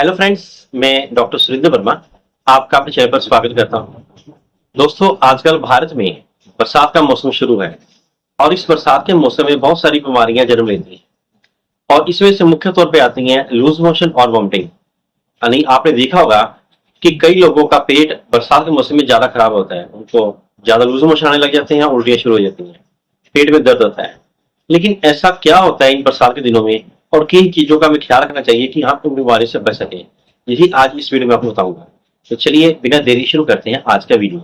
Hello friends, मैं doctor Surendra Verma आपका अपने चैनल पर स्वागत करता हूं। दोस्तों, आजकल भारत में बरसात का मौसम शुरू है और इस बरसात के मौसम में बहुत सारी बीमारियां जन्म लेती हैं और इसमें से मुख्य तौर पे आती हैं लूज मोशन और वॉमिटिंग। यानी आपने देखा होगा कि कई लोगों का पेट बरसात के मौसम में ज्यादा खराब होता है, उनको ज्यादा लूज मोशन आने लग जाते हैं, उल्टियां शुरू हो जाती हैं, पेट में दर्द होता है। लेकिन ऐसा क्या होता है इन बरसात के दिनों में और किन चीजों का हमें ख्याल रखना चाहिए कि आप उन बीमारी से बच सके, यही आज इस वीडियो में आपको बताऊंगा। तो चलिए बिना देरी शुरू करते हैं आज का वीडियो।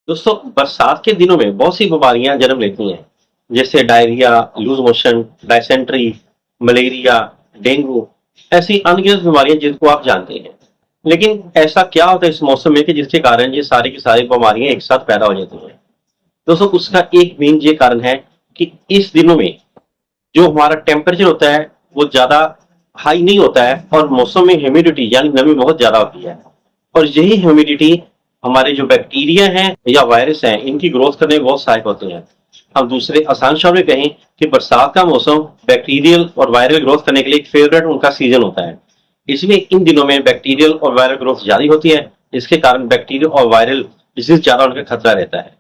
दोस्तों, बरसात के दिनों में बहुत सी बीमारियां जन्म लेती हैं, जैसे diarrhoea, loose motion, dysentery, malaria, dengue, ऐसी अनगिनत बीमारियां जिनको आप जानते हैं। लेकिन ऐसा क्या होता है इस मौसम में कि जिसके कारण ये सारी की सारी बीमारियां एक साथ पैदा हो जाती हैं। दोस्तों, उसका एक मेन ये कारण है कि इस दिनों में जो हमारा टेम्परेचर होता है वो ज्यादा हाई नहीं होता है और मौसम में ह्यूमिडिटी यानी नमी बहुत ज्यादा होती है। और यही ह्यूमिडिटी हमारे जो बैक्टीरिया हैं या वायरस हैं इनकी ग्रोथ करने में बहुत सहायक होते हैं। हम दूसरे आसान शब्द में कहें कि बरसात का मौसम बैक्टीरियल और वायरल ग्रोथ करने के लिए एक फेवरेट उनका सीजन होता है। इसलिए इन दिनों में बैक्टीरियल और वायरल ग्रोथ ज्यादा होती है, जिसके कारण बैक्टीरियल और वायरल डिजीज ज्यादा उनका खतरा रहता है।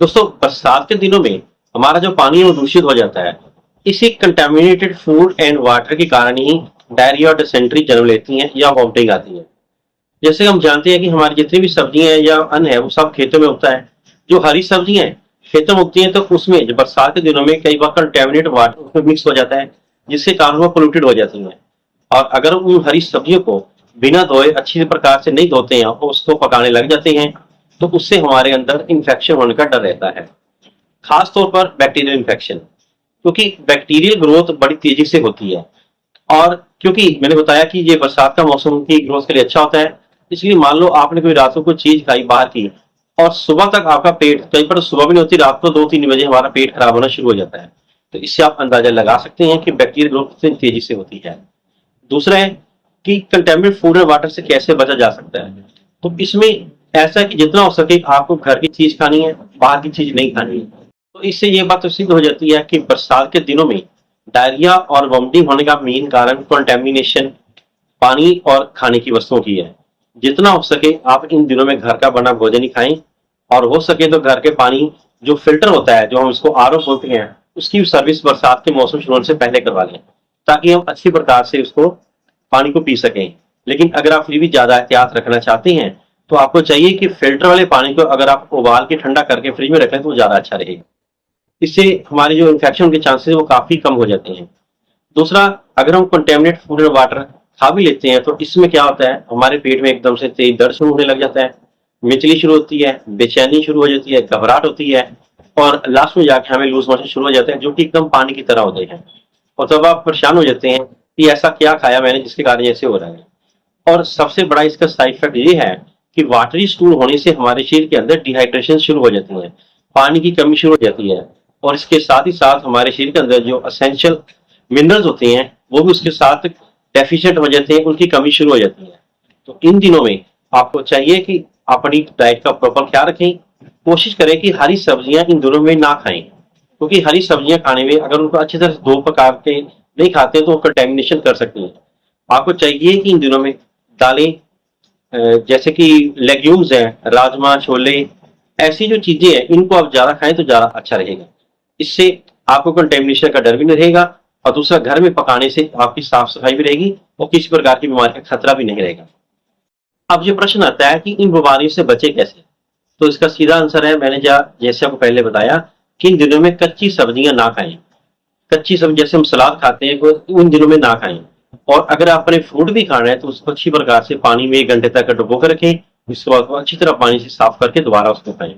दोस्तों, बरसात के दिनों में हमारा जो पानी है वो दूषित हो जाता है। इसी कंटेमिनेटेड फूड एंड वाटर के कारण ही डायरिया और डिसेंट्री जन्म लेती हैं या वॉमिटिंग आती है। जैसे हम जानते हैं कि हमारी जितनी भी सब्जियां हैं या अन्न है वो सब खेतों में उगता है। जो हरी सब्जियां हैं खेतों में उगती हैं तो उसमें जो बरसात के दिनों में कई बार कंटेमिनेट वाटर उसमें मिक्स हो जाता है, जिसके कारण वो पोल्यूटेड हो जाती हैं। और अगर उन हरी सब्जियों को बिना धोए अच्छी प्रकार से नहीं धोते हैं और उसको पकाने लग जाते हैं तो उससे हमारे अंदर इन्फेक्शन होने का डर रहता है, खास तौर पर बैक्टीरियल इन्फेक्शन, क्योंकि बैक्टीरियल ग्रोथ बड़ी तेजी से होती है। और क्योंकि मैंने बताया कि ये बरसात का मौसम की ग्रोथ के लिए अच्छा होता है, इसलिए मान लो आपने कोई रात को कोई चीज खाई बाहर की और सुबह तक आपका पेट, कई बार सुबह भी नहीं होती, रात को 2-3 बजे हमारा पेट खराब होना शुरू हो जाता है। तो इससे आप अंदाजा लगा सकते हैं कि बैक्टीरियल ग्रोथ कितनी तेजी से होती है। दूसरा है कि कंटेमिनेट फूड और वाटर से कैसे बचा जा सकता है। तो इसमें ऐसा है कि जितना हो सके आपको घर की चीज खानी है, बाहर की चीज नहीं खानी है। तो इससे ये बात तो सिद्ध हो जाती है कि बरसात के दिनों में डायरिया और वॉमिटिंग होने का मेन कारण कंटेमिनेशन पानी और खाने की वस्तुओं की है। जितना हो सके आप इन दिनों में घर का बना भोजन ही खाएं और हो सके तो घर के पानी जो फिल्टर होता है, जो हम इसको आरओ बोलते हैं, उसकी सर्विस बरसात के मौसम शुरू होने से पहले करवा लें, ताकि हम अच्छी प्रकार से उसको पानी को पी सकें। लेकिन अगर आप फिर भी ज्यादा एहतियात रखना चाहते हैं तो आपको चाहिए कि फिल्टर वाले पानी को अगर आप उबाल के ठंडा करके फ्रिज में रखें तो ज्यादा अच्छा रहेगा। इससे हमारे जो इन्फेक्शन के चांसेस वो काफी कम हो जाते हैं। दूसरा, अगर हम कंटेमिनेट फूड और वाटर खा भी लेते हैं तो इसमें क्या होता है, हमारे पेट में एकदम से तेज दर्द शुरू होने लग जाता है, मिचली शुरू होती है, बेचैनी शुरू हो जाती है, घबराहट होती है और लास्ट में जाके हमें लूज मोशन शुरू हो जाते हैं, जो कि एकदम पानी की तरह होते हैं। और तब आप परेशान हो जाते हैं कि ऐसा क्या खाया मैंने जिसके कारण ऐसे हो रहा है। और सबसे बड़ा इसका साइड इफेक्ट ये है कि वाटरी स्टूल होने से हमारे शरीर के अंदर डिहाइड्रेशन शुरू हो जाती है, पानी की कमी शुरू हो जाती है और इसके साथ ही साथ हमारे शरीर के अंदर जो असेंशियल मिनरल्स होते हैं वो भी उसके साथ डेफिशिएंट हो जाते हैं, उनकी कमी शुरू हो जाती है। तो इन दिनों में आपको चाहिए कि अपनी डाइट का प्रॉपर ख्याल रखें। कोशिश करें कि हरी सब्जियां इन दिनों में ना खाएं, क्योंकि हरी सब्जियां खाने में अगर उनको अच्छी तरह से दो प्रकार के नहीं खाते तो कंटेमिनेशन कर सकती हैं। आपको चाहिए कि इन दिनों में दालें, जैसे कि लेग्यूम्स हैं, राजमा, छोले, ऐसी जो चीजें हैं इनको आप ज्यादा खाएं तो ज्यादा अच्छा रहेगा। इससे आपको कंटेमिनेशन का डर भी नहीं रहेगा और दूसरा, घर में पकाने से आपकी साफ सफाई भी रहेगी और किसी प्रकार की बीमारी का खतरा भी नहीं रहेगा। अब ये प्रश्न आता है कि इन बीमारियों से बचे कैसे। तो इसका सीधा आंसर है, मैंने जैसे आपको पहले बताया कि इन दिनों में कच्ची सब्जियां ना खाएं। कच्ची सब्जी जैसे हम सलाद खाते हैं वो उन दिनों में ना खाएं। और अगर आपने फ्रूट भी खाना है तो उसको अच्छी प्रकार से पानी में 1 घंटे तक डुबो कर रखें, उसके बाद अच्छी तरह पानी से साफ करके दोबारा उसको खाएं।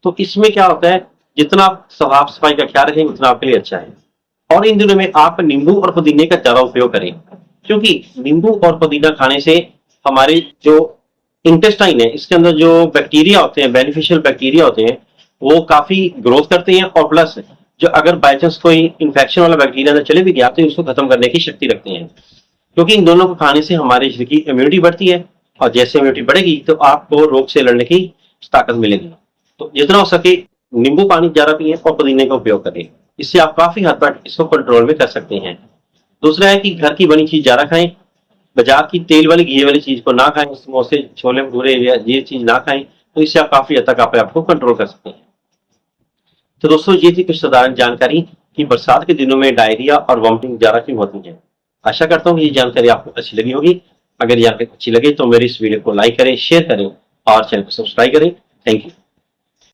तो इसमें क्या होता है, जितना आप साफ सफाई का ख्याल रखेंगे उतना आपके लिए अच्छा है। और इन दिनों में आप नींबू और पुदीने का ज्यादा उपयोग करें, क्योंकि नींबू और पुदीना खाने से हमारे जो इंटेस्टाइन है इसके अंदर जो बैक्टीरिया होते हैं, बेनिफिशियल बैक्टीरिया होते हैं, वो काफी ग्रोथ करते हैं और प्लस जो अगर बाई चांस कोई इन्फेक्शन वाला बैक्टीरिया अंदर चले भी गया तो उसको खत्म करने की शक्ति रखते हैं। क्योंकि इन दोनों को खाने से हमारे शरीर की इम्यूनिटी बढ़ती है और जैसे इम्यूनिटी बढ़ेगी तो आपको रोग से लड़ने की ताकत मिलेगी। तो जितना हो सके नींबू पानी ज्यादा पिए और पुदीने का उपयोग करें, इससे आप काफी हद तक इसको कंट्रोल में कर सकते हैं। दूसरा है कि घर की बनी चीज ज्यादा खाएं, बाजार की तेल वाली घी वाली चीज को ना खाएं, समोसे छोले भटूरे या ये चीज ना खाएं, तो इससे आप काफी हद तक अपने आप को कंट्रोल कर सकते हैं। तो दोस्तों ये थी कुछ साधारण जानकारी कि बरसात के दिनों में डायरिया और वॉमिटिंग ज्यादा क्यों होती है। आशा करता हूँ ये जानकारी आपको अच्छी लगी होगी। अगर जानकारी अच्छी लगे तो मेरी इस वीडियो को लाइक करें, शेयर करें और चैनल को सब्सक्राइब करें। Thank you.